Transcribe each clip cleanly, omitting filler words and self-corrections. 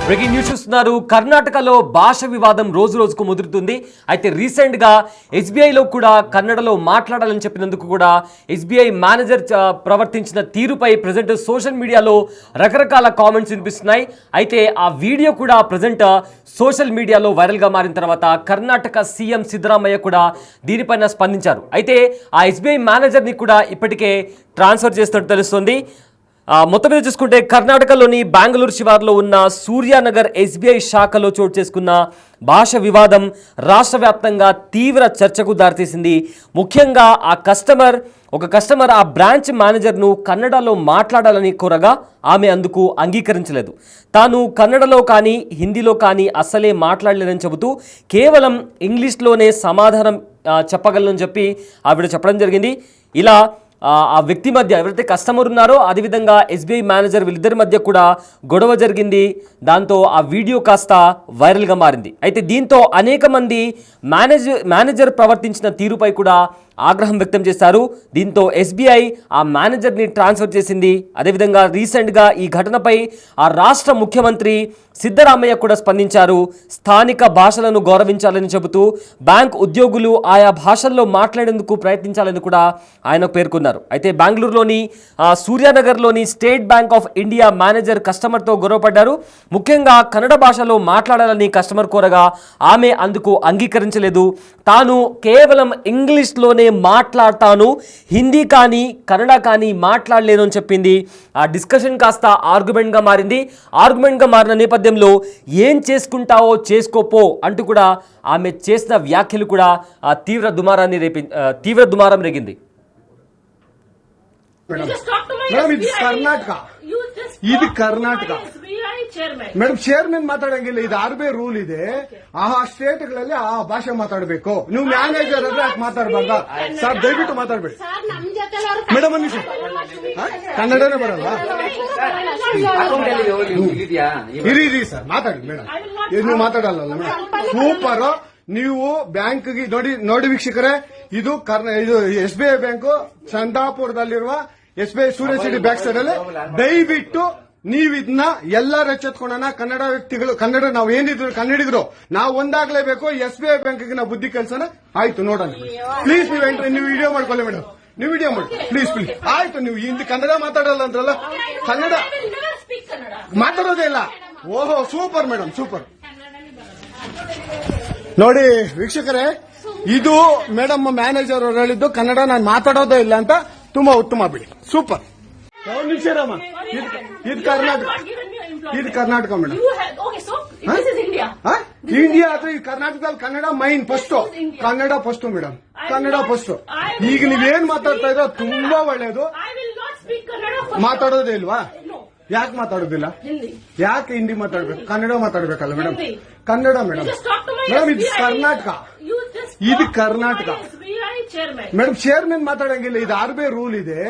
Breaking news చూస్తున్నారు. కర్ణాటకలో భాష వివాదం రోజు రోజుకు ముదురుతుంది. అయితే రీసెంట్ గా ఎస్బీఐలో కూడా కన్నడలో మాట్లాడాలని చెప్పినందుకు కూడా ఎస్బీఐ మేనేజర్ ప్రవర్తించిన తీరుపై ప్రజెంట్ సోషల్ మీడియాలో రకరకాల కామెంట్స్ వినిపిస్తున్నాయి. అయితే ఆ వీడియో కూడా ప్రజెంట్ సోషల్ మీడియాలో వైరల్ గా మారిన తర్వాత కర్ణాటక సీఎం సిద్ధరామయ్య కూడా దీనిపైన స్పందించారు. అయితే ఆ ఎస్బీఐ మేనేజర్ని కూడా ఇప్పటికే ట్రాన్స్ఫర్ చేస్తున్నట్టు తెలుస్తుంది. మొత్తం మీద చూసుకుంటే కర్ణాటకలోని బెంగళూరు శివార్లో ఉన్న సూర్యానగర్ ఎస్బీఐ శాఖలో చోటు చేసుకున్న భాష వివాదం రాష్ట్ర వ్యాప్తంగా తీవ్ర చర్చకు దారితీసింది. ముఖ్యంగా ఒక కస్టమర్ ఆ బ్రాంచ్ మేనేజర్ను కన్నడలో మాట్లాడాలని కోరగా ఆమె అందుకు అంగీకరించలేదు. తాను కన్నడలో కానీ హిందీలో కానీ అస్సలే మాట్లాడలేదని చెబుతూ కేవలం ఇంగ్లీష్లోనే సమాధానం చెప్పగలనని చెప్పి ఆవిడ చెప్పడం జరిగింది. ఇలా ఆ వ్యక్తి మధ్య ఎవరైతే కస్టమర్ ఉన్నారో అదేవిధంగా ఎస్బీఐ మేనేజర్ వీళ్ళిద్దరి మధ్య కూడా గొడవ జరిగింది. దాంతో ఆ వీడియో కాస్త వైరల్గా మారింది. అయితే దీంతో అనేక మంది మేనేజర్ ప్రవర్తించిన తీరుపై కూడా ఆగ్రహం వ్యక్తం చేశారు. దీంతో ఎస్బీఐ ఆ మేనేజర్ని ట్రాన్స్ఫర్ చేసింది. అదేవిధంగా రీసెంట్గా ఈ ఘటనపై ఆ రాష్ట్ర ముఖ్యమంత్రి సిద్ధరామయ్య కూడా స్పందించారు. స్థానిక భాషలను గౌరవించాలని చెబుతూ బ్యాంక్ ఉద్యోగులు ఆయా భాషల్లో మాట్లాడేందుకు ప్రయత్నించాలని కూడా ఆయన పేర్కొన్నారు. అయితే బెంగళూరులోని సూర్యానగర్లోని State Bank of India manager కస్టమర్తో గొడవపడ్డారు. ముఖ్యంగా కన్నడ భాషలో మాట్లాడాలని కస్టమర్ కోరగా ఆమె అందుకు అంగీకరించలేదు. తాను కేవలం ఇంగ్లీష్లోనే మాట్లాడతాను, హిందీ కానీ కన్నడ కానీ మాట్లాడలేను అని చెప్పింది. ఆ డిస్కషన్ కాస్త ఆర్గ్యుమెంట్గా మారింది. ఆర్గ్యుమెంట్గా మారిన నేపథ్యంలో ఏం చేసుకుంటావో చేసుకోపో అంటూ కూడా ఆమె చేసిన వ్యాఖ్యలు కూడా తీవ్ర దుమారం రేగింది. ఇది ಕರ್ನಾಟಕ ಮೇಡಮ್ ಚೇರ್ಮನ್ ಮಾತಾಡಂಗಿಲ್ಲ. ಇದು RBI ರೂಲ್ ಇದೆ. ಆ ಸ್ಟೇಟ್ ಗಳಲ್ಲಿ ಆ ಭಾಷೆ ಮಾತಾಡಬೇಕು. ನೀವು ಮ್ಯಾನೇಜರ್ ಆದ್ರೆ ಯಾಕೆ ಮಾತಾಡಬಾರ್ದ ಸರ್? ದಯವಿಟ್ಟು ಮಾತಾಡಬೇಡಿ ಮೇಡಮ್. ಒಂದು ನಿಮಿಷ, ಕನ್ನಡನೇ ಬರಲ್ಲ. ಇರಿ ಸರ್, ಮಾತಾಡಿ ಮೇಡಮ್. ನೀವು ಮಾತಾಡಲ್ಲ ಮೇಡಮ್. ಸೂಪರ್. ನೀವು ಬ್ಯಾಂಕ್ಗೆ ನೋಡಿ ವೀಕ್ಷಕರೇ, ಇದು SBI ಬ್ಯಾಂಕ್ ಚಂದಾಪುರದಲ್ಲಿರುವ SBI ಸೂರ್ಯ ಸಿಟಿ ಬ್ಯಾಕ್ ಸೈಡ್ ಅಲ್ಲಿ. ದಯವಿಟ್ಟು ನೀವು ಇದನ್ನ ಎಲ್ಲರೂ ಎಚ್ಚೆತ್ಕೊಳ್ಳೋಣ. ಕನ್ನಡ ವ್ಯಕ್ತಿಗಳು, ಕನ್ನಡ ನಾವು ಏನಿದ್ರು ಕನ್ನಡಿಗರು ನಾವು ಒಂದಾಗ್ಲೇಬೇಕು. SBI ಬ್ಯಾಂಕ್ಗೆ ನಾವು ಬುದ್ಧಿ ಕಲ್ಸೋಣ. ಆಯ್ತು, ನೋಡೋಣ ಪ್ಲೀಸ್. ನೀವು ವಿಡಿಯೋ ಮಾಡ್ಕೊಳ್ಳಿ ಮೇಡಮ್. ನೀವು ವಿಡಿಯೋ ಮಾಡಿ ಪ್ಲೀಸ್. ಆಯ್ತು, ನೀವು ಹಿಂದಿ ಕನ್ನಡ ಮಾತಾಡಲ್ಲ ಅಂದ್ರಲ್ಲ, ಕನ್ನಡ ಮಾತಾಡೋದೇ ಇಲ್ಲ. ಓಹೋ, ಸೂಪರ್ ಮೇಡಮ್, ಸೂಪರ್. ನೋಡಿ ವೀಕ್ಷಕರೇ, ಇದು ಮೇಡಮ್ ಮ್ಯಾನೇಜರ್ ಅವರು ಹೇಳಿದ್ದು ಕನ್ನಡ ನಾನು ಮಾತಾಡೋದೇ ಇಲ್ಲ ಅಂತ. ತುಂಬಾ ಉತ್ತಮ ಬಿಡಿ, ಸೂಪರ್. ಇದು ಕರ್ನಾಟಕ ಮೇಡಮ್. ಇಂಡಿಯಾ ಅಥವಾ ಈ ಕರ್ನಾಟಕದಲ್ಲಿ Kannada main first. Kannada first madam, Kannada first. ಈಗ ನೀವೇನ್ ಮಾತಾಡ್ತಾ ಇರೋ ತುಂಬಾ ಒಳ್ಳೇದು. ಮಾತಾಡೋದೇ ಇಲ್ವಾ? ಯಾಕೆ ಮಾತಾಡೋದಿಲ್ಲ? ಯಾಕೆ ಹಿಂದಿ ಮಾತಾಡ್ಬೇಕು? ಕನ್ನಡ ಮಾತಾಡ್ಬೇಕಲ್ಲ ಮೇಡಮ್. ಕನ್ನಡ ಮೇಡಮ್. ಮೇಡಮ್, ಇದು ಕರ್ನಾಟಕ. ಇದು ಕರ್ನಾಟಕ ಮೇಡಮ್. ಚೇರ್ಮನ್ ಮಾತಾಡಂಗಿಲ್ಲ. ಇದು RBI ರೂಲ್ ಇದೆ.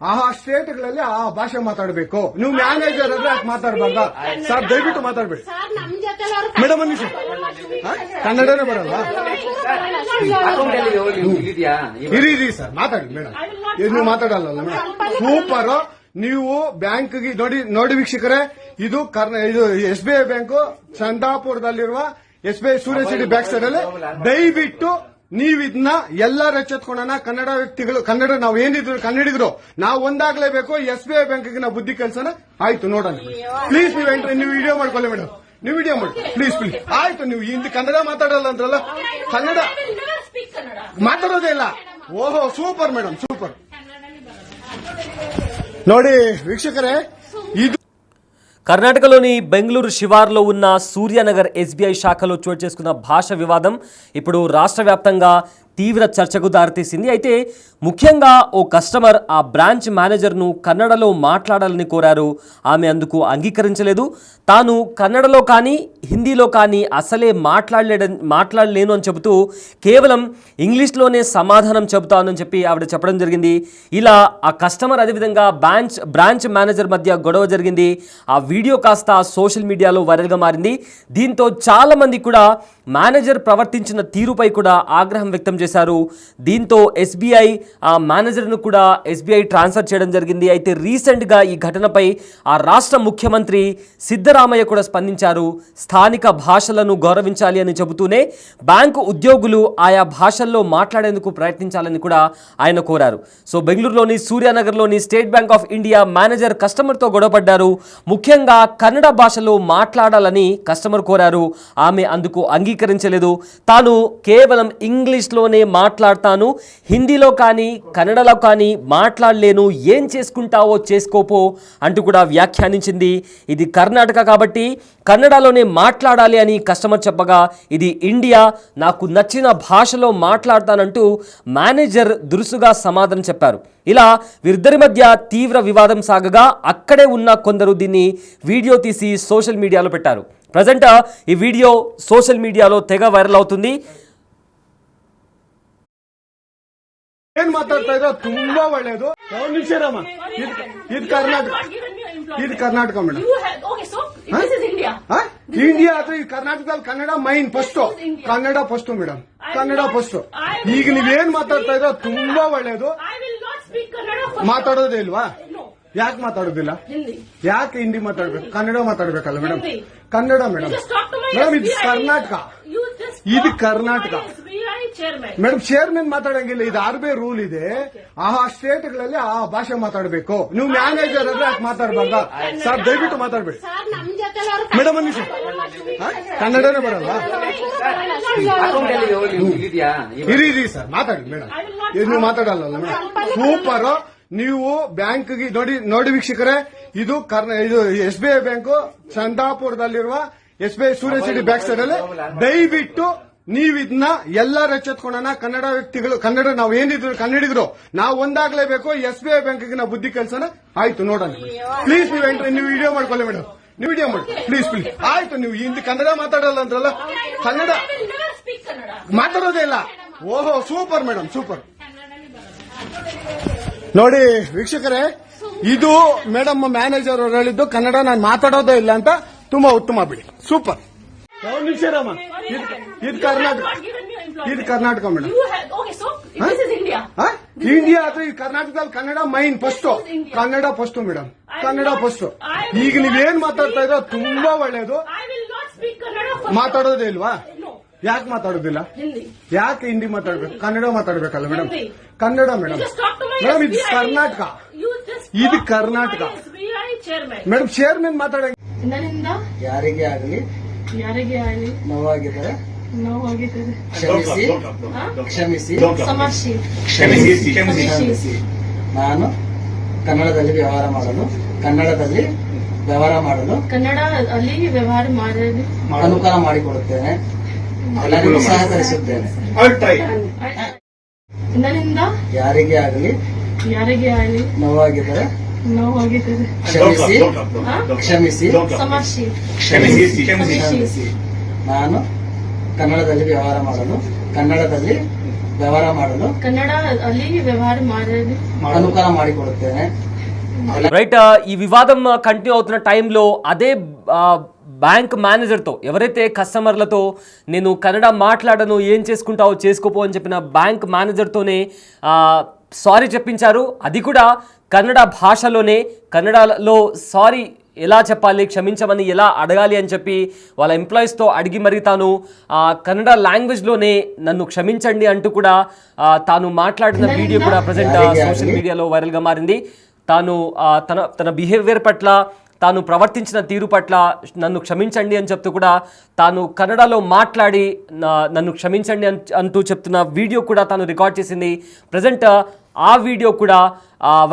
ಆ ಸ್ಟೇಟ್ ಗಳಲ್ಲಿ ಆ ಭಾಷೆ ಮಾತಾಡಬೇಕು. ನೀವು ಮ್ಯಾನೇಜರ್ ಆದ್ರೆ ಯಾಕೆ ಮಾತಾಡಬಾರ್ದ ಸರ್? ದಯವಿಟ್ಟು ಮಾತಾಡಬೇಡಿ ಮೇಡಮ್. ಒಂದು ನಿಮಿಷ, ಕನ್ನಡನೇ ಬರಲ್ಲ. ಇರಿ ಸರ್, ಮಾತಾಡಿ ಮೇಡಮ್. ನೀವು ಮಾತಾಡಲ್ಲ ಮೇಡಮ್. ಸೂಪರ್. ನೀವು ಬ್ಯಾಂಕ್ಗೆ ನೋಡಿ ವೀಕ್ಷಕರೇ, ಇದು SBI ಬ್ಯಾಂಕ್ ಚಂದಾಪುರದಲ್ಲಿರುವ SBI ಸೂರ್ಯ ಸಿಟಿ ಬ್ಯಾಕ್ ಸೈಡ್ ಅಲ್ಲಿ. ದಯವಿಟ್ಟು ನೀವು ಇದನ್ನ ಎಲ್ಲರೂ ಎಚ್ಚೆತ್ಕೊಳ್ಳೋಣ. ಕನ್ನಡ ವ್ಯಕ್ತಿಗಳು, ಕನ್ನಡ ನಾವು ಏನಿದ್ರು ಕನ್ನಡಿಗರು ನಾವು ಒಂದಾಗ್ಲೇಬೇಕು. SBI ಬ್ಯಾಂಕ್ಗೆ ನಾವು ಬುದ್ಧಿ ಕಲ್ಸೋಣ. ಆಯ್ತು, ನೋಡೋಣ ಪ್ಲೀಸ್. ನೀವು ವಿಡಿಯೋ ಮಾಡ್ಕೊಳ್ಳಿ ಮೇಡಮ್. ನೀವು ವಿಡಿಯೋ ಮಾಡಿ ಪ್ಲೀಸ್. ಆಯ್ತು, ನೀವು ಹಿಂದಿ ಕನ್ನಡ ಮಾತಾಡಲ್ಲ ಅಂದ್ರಲ್ಲ, ಕನ್ನಡ ಮಾತಾಡೋದೇ ಇಲ್ಲ. ಓಹೋ, ಸೂಪರ್ ಮೇಡಮ್, ಸೂಪರ್. ನೋಡಿ ವೀಕ್ಷಕರೇ, ಇದು కర్ణాటకలోని బెంగళూరు శివార్లో ఉన్న సూర్యానగర్ ఎస్బీఐ శాఖలో చోటు చేసుకున్న భాష వివాదం ఇప్పుడు రాష్ట్ర వ్యాప్తంగా తీవ్ర చర్చకు దారితీసింది. అయితే ముఖ్యంగా ఓ కస్టమర్ ఆ బ్రాంచ్ మేనేజర్ను కన్నడలో మాట్లాడాలని కోరారు. ఆమె అందుకు అంగీకరించలేదు. తాను కన్నడలో కానీ హిందీలో కానీ అసలే మాట్లాడలేను అని చెబుతూ కేవలం ఇంగ్లీష్లోనే సమాధానం చెబుతానని చెప్పి ఆవిడ చెప్పడం జరిగింది. ఇలా ఆ కస్టమర్ అదేవిధంగా బ్రాంచ్ మేనేజర్ మధ్య గొడవ జరిగింది. ఆ వీడియో కాస్త సోషల్ మీడియాలో వైరల్గా మారింది. దీంతో చాలామంది కూడా మేనేజర్ ప్రవర్తించిన తీరుపై కూడా ఆగ్రహం వ్యక్తం చేశారు. చేశారు. దీంతో ఎస్బీఐ మేనేజర్ను కూడా ఎస్బీఐ ట్రాన్స్ఫర్ చేయడం జరిగింది. అయితే రీసెంట్గా ఈ ఘటనపై ఆ రాష్ట్ర ముఖ్యమంత్రి సిద్ధరామయ్య కూడా స్పందించారు. స్థానిక భాషలను గౌరవించాలి అని చెబుతూనే బ్యాంకు ఉద్యోగులు ఆయా భాషల్లో మాట్లాడేందుకు ప్రయత్నించాలని కూడా ఆయన కోరారు. సో బెంగళూరులోని సూర్యానగర్లోని State Bank of India manager కస్టమర్తో గొడవపడ్డారు. ముఖ్యంగా కన్నడ భాషలో మాట్లాడాలని కస్టమర్ కోరారు. ఆమె అందుకు అంగీకరించలేదు. తాను కేవలం ఇంగ్లీష్లోనే మాట్లాడతాను, హిందీలో కానీ కన్నడలో కానీ మాట్లాడలేను, ఏం చేసుకుంటావో చేసుకోపో అంటూ కూడా వ్యాఖ్యానించింది. ఇది కర్ణాటక కాబట్టి కన్నడలోనే మాట్లాడాలి అని కస్టమర్ చెప్పగా, ఇది ఇండియా, నాకు నచ్చిన భాషలో మాట్లాడతానంటూ మేనేజర్ దురుసుగా సమాధానం చెప్పారు. ఇలా వీరిద్దరి మధ్య తీవ్ర వివాదం సాగగా అక్కడే ఉన్న కొందరు దీన్ని వీడియో తీసి సోషల్ మీడియాలో పెట్టారు. ప్రజెంట్ ఈ వీడియో సోషల్ మీడియాలో తెగ వైరల్ అవుతుంది. ಏನ್ ಮಾತಾಡ್ತಾ ಇದ್ರೆ ತುಂಬಾ ಒಳ್ಳೇದು. ಒಂದು ನಿಮಿಷ ರಾಮ, ಇದು ಕರ್ನಾಟಕ, ಇದು ಕರ್ನಾಟಕ ಮೇಡಮ್. ಇಂಡಿಯಾ ಅಥವಾ ಈ ಕರ್ನಾಟಕದಲ್ಲಿ Kannada main first, Kannada first madam, Kannada first. ಈಗ ನೀವೇನ್ ಮಾತಾಡ್ತಾ ಇದ್ರೆ ತುಂಬಾ ಒಳ್ಳೇದು. ಮಾತಾಡೋದೇ ಇಲ್ವಾ? ಯಾಕೆ ಮಾತಾಡೋದಿಲ್ಲ? ಯಾಕೆ ಹಿಂದಿ ಮಾತಾಡ್ಬೇಕು? ಕನ್ನಡ ಮಾತಾಡ್ಬೇಕಲ್ಲ ಮೇಡಮ್? ಕನ್ನಡ ಮೇಡಮ್. ಮೇಡಮ್ ಇದು ಕರ್ನಾಟಕ, ಇದು ಕರ್ನಾಟಕ ಮೇಡಮ್. ಚೇರ್ಮನ್ ಮಾತಾಡಂಗಿಲ್ಲ, ಇದು ಆರ್ಬಿಐ ರೂಲ್ ಇದೆ. ಆ ಸ್ಟೇಟ್ಗಳಲ್ಲಿ ಆ ಭಾಷೆ ಮಾತಾಡಬೇಕು. ನೀವು ಮ್ಯಾನೇಜರ್ ಆದ್ರೆ ಯಾಕೆ ಮಾತಾಡಬಾರ್ದ ಸರ್? ದಯವಿಟ್ಟು ಮಾತಾಡ್ಬೇಡಿ ಮೇಡಮ್. ಅನ್ನಿಸಿ ಕನ್ನಡನೇ ಬರಲ್ಲ. ಇರಿ ಸರ್, ಮಾತಾಡಿ ಮೇಡಮ್. ನೀವು ಮಾತಾಡಲ್ಲ ಮೇಡಮ್. ಸೂಪರ್. ನೀವು ಬ್ಯಾಂಕ್ಗೆ ನೋಡಿ ವೀಕ್ಷಕರೇ, ಇದು ಎಸ್ಬಿಐ ಬ್ಯಾಂಕ್ ಚಂದಾಪುರದಲ್ಲಿರುವ ಎಸ್ಬಿಐ ಸೂರ್ಯ ಸಿಟಿ ಬ್ಯಾಕ್ ಸೈಡ್ ಅಲ್ಲಿ. ದಯವಿಟ್ಟು ನೀವು ಇದನ್ನ ಎಲ್ಲರೂ ಎಚ್ಚೆತ್ಕೊಳ್ಳೋಣ. ಕನ್ನಡ ವ್ಯಕ್ತಿಗಳು, ಕನ್ನಡ ನಾವು ಏನಿದ್ರು ಕನ್ನಡಿಗರು ನಾವು ಒಂದಾಗ್ಲೇಬೇಕು. ಎಸ್ಬಿಐ ಬ್ಯಾಂಕ್ಗೆ ನಾವು ಬುದ್ಧಿ ಕಲ್ಸೋಣ. ಆಯ್ತು, ನೋಡೋಣ ಪ್ಲೀಸ್. ನೀವು ವಿಡಿಯೋ ಮಾಡ್ಕೊಳ್ಳಿ ಮೇಡಮ್, ನೀವು ವಿಡಿಯೋ ಮಾಡಿ ಪ್ಲೀಸ್ ಪ್ಲೀಸ್. ಆಯ್ತು, ನೀವು ಹಿಂದಿ ಕನ್ನಡ ಮಾತಾಡಲ್ಲ ಅಂದ್ರಲ್ಲ, ಕನ್ನಡ ಮಾತಾಡೋದೇ ಇಲ್ಲ. ಓಹೋ, ಸೂಪರ್ ಮೇಡಮ್, ಸೂಪರ್. ನೋಡಿ ವೀಕ್ಷಕರೇ, ಇದು ಮೇಡಮ್ ಮ್ಯಾನೇಜರ್ ಅವರು ಹೇಳಿದ್ದು ಕನ್ನಡ ನಾನು ಮಾತಾಡೋದೇ ಇಲ್ಲ ಅಂತ. ತುಂಬಾ ಉತ್ತಮ ಬಿಡಿ, ಸೂಪರ್. ಒಂದು ನಿಮಿಷ ರಾಮ, ಇದು ಕರ್ನಾಟಕ, ಇದು ಕರ್ನಾಟಕ ಮೇಡಮ್. ಇಂಡಿಯಾ ಅಥವಾ ಈ ಕರ್ನಾಟಕದಲ್ಲಿ Kannada main first, Kannada first madam, Kannada first. ಈಗ ನೀವೇನ್ ಮಾತಾಡ್ತಾ ಇದ್ರೆ ತುಂಬಾ ಒಳ್ಳೇದು. ಮಾತಾಡೋದೇ ಇಲ್ವಾ? ಯಾಕೆ ಮಾತಾಡೋದಿಲ್ಲ? ಯಾಕೆ ಹಿಂದಿ ಮಾತಾಡ್ಬೇಕು? ಕನ್ನಡ ಮಾತಾಡ್ಬೇಕಲ್ಲ ಮೇಡಮ್? ಕನ್ನಡ ಮೇಡಮ್. ಮೇಡಮ್ ಇದು ಕರ್ನಾಟಕ, ಇದು ಕರ್ನಾಟಕ ಮೇಡಮ್. ಚೇರ್ಮನ್ ಮಾತಾಡಂಗ ಯಾರಿಗೆ ಆಗಲಿ ನೋವಾಗಿದ್ದರೆ ಕ್ಷಮಿಸಿ, ಕ್ಷಮಿಸಿ, ಕ್ಷಮಿಸಿ. ನಾನು ಕನ್ನಡದಲ್ಲಿ ವ್ಯವಹಾರ ಮಾಡಲು ಅನುಕೂಲ ಮಾಡಿಕೊಡುತ್ತೇನೆ. ಎಲ್ಲರಿಗೂ ಸಹಕರಿಸುತ್ತೇನೆ. ಯಾರಿಗೆ ಆಗಲಿ ನೋವಾಗಿದ್ದರೆ ಕ್ಷಮಿಸಿ, ಕ್ಷಮಿಸಿ, ಕ್ಷಮಿಸಿ. ನಾನು ಕನ್ನಡದಲ್ಲಿ ವ್ಯವಹಾರ ಮಾಡಲು ಅನುಕೂಲ ಮಾಡಿಕೊಡುತ್ತೇನೆ. రైట్, ఈ వివాదం కంటిన్యూ అవుతున్న టైంలో అదే బ్యాంక్ మేనేజర్తో, ఎవరైతే కస్టమర్లతో నేను కన్నడ మాట్లాడను, ఏం చేసుకుంటావో చేసుకోపో అని చెప్పిన బ్యాంక్ మేనేజర్తోనే సారీ చెప్పించారు. అది కూడా కన్నడ భాషలోనే. కన్నడలో సారీ ఎలా చెప్పాలి, క్షమించమని ఎలా అడగాలి అని చెప్పి వాళ్ళ ఎంప్లాయీస్తో అడిగి మరి తాను కన్నడ లాంగ్వేజ్లోనే నన్ను క్షమించండి అంటూ కూడా తాను మాట్లాడిన వీడియో కూడా ప్రజెంట్ సోషల్ మీడియాలో వైరల్గా మారింది. తాను తన బిహేవియర్ పట్ల, తాను ప్రవర్తించిన తీరు పట్ల నన్ను క్షమించండి అని చెప్తూ కూడా తాను కన్నడలో మాట్లాడి నన్ను క్షమించండి అంటూ చెప్తున్న వీడియో కూడా తాను రికార్డ్ చేసింది. ప్రజెంట్ ఆ వీడియో కూడా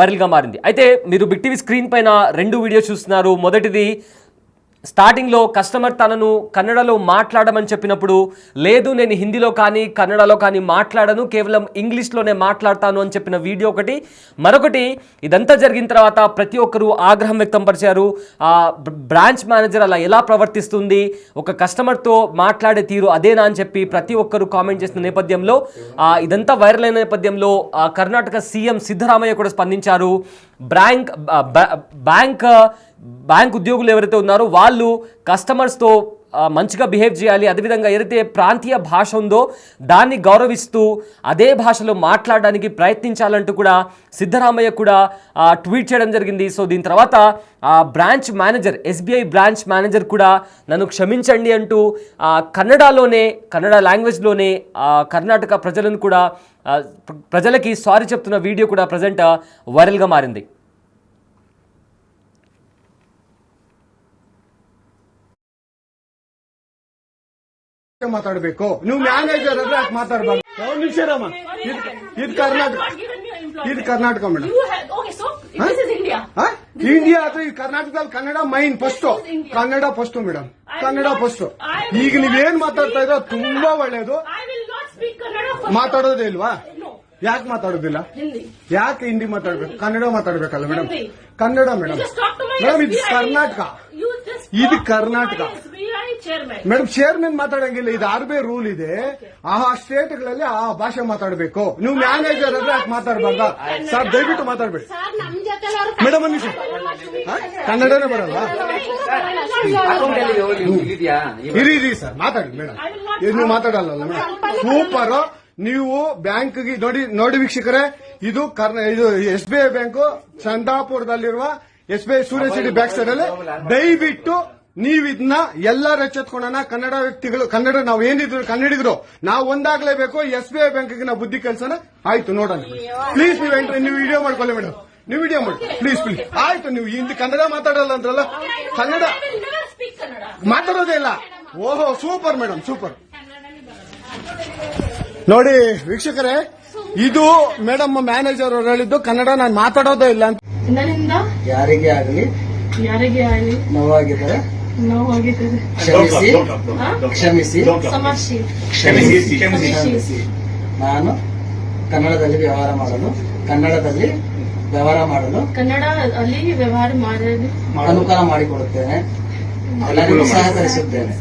వైరల్గా మారింది. అయితే మీరు బిగ్ టీవీ స్క్రీన్ పైన 2 వీడియోస్ చూస్తున్నారు. మొదటిది స్టార్టింగ్లో కస్టమర్ తనను కన్నడలో మాట్లాడమని చెప్పినప్పుడు, లేదు నేను హిందీలో కానీ కన్నడలో కానీ మాట్లాడను, కేవలం ఇంగ్లీష్లోనే మాట్లాడతాను అని చెప్పిన వీడియో ఒకటి. మరొకటి, ఇదంతా జరిగిన తర్వాత ప్రతి ఒక్కరూ ఆగ్రహం వ్యక్తం పరిచారు. బ్రాంచ్ మేనేజర్ అలా ఎలా ప్రవర్తిస్తుంది, ఒక కస్టమర్తో మాట్లాడే తీరు అదేనా అని చెప్పి ప్రతి ఒక్కరూ కామెంట్ చేసిన నేపథ్యంలో, ఇదంతా వైరల్ అయిన నేపథ్యంలో కర్ణాటక సీఎం సిద్ధరామయ్య కూడా స్పందించారు. బ్యాంక్ ఉద్యోగులు ఎవరైతే ఉన్నారో వాళ్ళు కస్టమర్స్తో మంచిగా బిహేవ్ చేయాలి, అదేవిధంగా ఏదైతే ప్రాంతీయ భాష ఉందో దాన్ని గౌరవిస్తూ అదే భాషలో మాట్లాడడానికి ప్రయత్నించాలంటూ కూడా సిద్ధరామయ్య కూడా ట్వీట్ చేయడం జరిగింది. సో దీని తర్వాత branch manager, SBI branch manager కూడా నన్ను క్షమించండి అంటూ కన్నడ లాంగ్వేజ్లోనే కర్ణాటక ప్రజలను కూడా ప్రజలకి సారీ చెప్తున్న వీడియో కూడా ప్రజెంట్ వైరల్గా మారింది. ಮಾತಾಡಬೇಕು ನೀವು ಮ್ಯಾನೇಜರ್ ಅಂದ್ರೆ ಯಾಕೆ ಮಾತಾಡಬಾರ್ದು? ಒಂದು ನಿಮಿಷರಮ್ಮ, ಇದು ಕರ್ನಾಟಕ, ಇದು ಕರ್ನಾಟಕ ಮೇಡಮ್. ಇಂಡಿಯಾ ಅಥವಾ ಈ ಕರ್ನಾಟಕದಲ್ಲಿ Kannada main first, Kannada first madam, Kannada first. ಈಗ ನೀವೇನ್ ಮಾತಾಡ್ತಾ ಇರೋ ತುಂಬಾ ಒಳ್ಳೇದು. ಮಾತಾಡೋದೇ ಇಲ್ವಾ? ಯಾಕೆ ಮಾತಾಡೋದಿಲ್ಲ? ಯಾಕೆ ಹಿಂದಿ ಮಾತಾಡ್ಬೇಕು? ಕನ್ನಡ ಮಾತಾಡ್ಬೇಕಲ್ಲ ಮೇಡಮ್? ಕನ್ನಡ ಮೇಡಮ್. ಮೇಡಮ್ ಇದು ಕರ್ನಾಟಕ, ಇದು ಕರ್ನಾಟಕ ಮೇಡಮ್. ಚೇರ್ಮನ್ ಮಾತಾಡಂಗಿಲ್ಲ, ಇದು ಆರ್ಬಿಐ ರೂಲ್ ಇದೆ. ಆ ಸ್ಟೇಟ್ಗಳಲ್ಲಿ ಆ ಭಾಷೆ ಮಾತಾಡಬೇಕು. ನೀವು ಮ್ಯಾನೇಜರ್ ಅಂದ್ರೆ ಯಾಕೆ ಮಾತಾಡಬಾರ್ದ? ಸರ್ ದಯವಿಟ್ಟು ಮಾತಾಡ್ಬೇಡಿ ಮೇಡಮ್. ಒಂದು ನಿಮಿಷ, ಕನ್ನಡನೇ ಬರಲ್ಲ? ಇರಿ ಸರ್, ಮಾತಾಡಿ ಮೇಡಮ್. ನೀವು ಮಾತಾಡಲ್ಲ ಮೇಡಮ್? ಸೂಪರ್. ನೀವು ಬ್ಯಾಂಕ್ಗೆ ನೋಡಿ ವೀಕ್ಷಕರೇ, ಇದು ಎಸ್ಬಿಐ ಬ್ಯಾಂಕು ಚಂದಾಪುರದಲ್ಲಿರುವ ಎಸ್ಬಿಐ ಸೂರ್ಯ ಸಿಟಿ ಬ್ಯಾಕ್ ಸೈಡ್ ಅಲ್ಲಿ. ದಯವಿಟ್ಟು ನೀವು ಇದನ್ನ ಎಲ್ಲರೂ ಎಚ್ಚೆತ್ಕೊಳ್ಳೋಣ. ಕನ್ನಡ ವ್ಯಕ್ತಿಗಳು, ಕನ್ನಡ ನಾವು ಏನಿದ್ರು ಕನ್ನಡಿಗರು ನಾವು ಒಂದಾಗ್ಲೇಬೇಕು. ಎಸ್ಬಿಐ ಬ್ಯಾಂಕ್ಗೆ ನಾವು ಬುದ್ಧಿ ಕಲ್ಸೋಣ. ಆಯ್ತು, ನೋಡೋಣ ಪ್ಲೀಸ್. ನೀವು ವಿಡಿಯೋ ಮಾಡ್ಕೊಳ್ಳಿ ಮೇಡಮ್, ನೀವು ವಿಡಿಯೋ ಮಾಡಿ ಪ್ಲೀಸ್. ಆಯ್ತು, ನೀವು ಹಿಂದಿ ಕನ್ನಡ ಮಾತಾಡಲ್ಲ ಅಂದ್ರಲ್ಲ, ಕನ್ನಡ ಮಾತಾಡೋದೇ ಇಲ್ಲ. ಓಹೋ, ಸೂಪರ್ ಮೇಡಮ್, ಸೂಪರ್. ನೋಡಿ ವೀಕ್ಷಕರೇ, ಇದು ಮೇಡಮ್ ಮ್ಯಾನೇಜರ್ ಅವರು ಹೇಳಿದ್ದು, ಕನ್ನಡ ನಾನು ಮಾತಾಡೋದೇ ಇಲ್ಲ ಅಂತ. ಯಾರಿಗೆ ಆಗಲಿ ನೋವಾಗಿದ್ದರೆ ಕ್ಷಮಿಸಿ. ನಾನು ಕನ್ನಡದಲ್ಲಿ ವ್ಯವಹಾರ ಮಾಡಲು ಅನುಕೂಲ ಮಾಡಿಕೊಡುತ್ತೇನೆ. ಎಲ್ಲರಿಗೂ ಸಹಕರಿಸುತ್ತೇನೆ.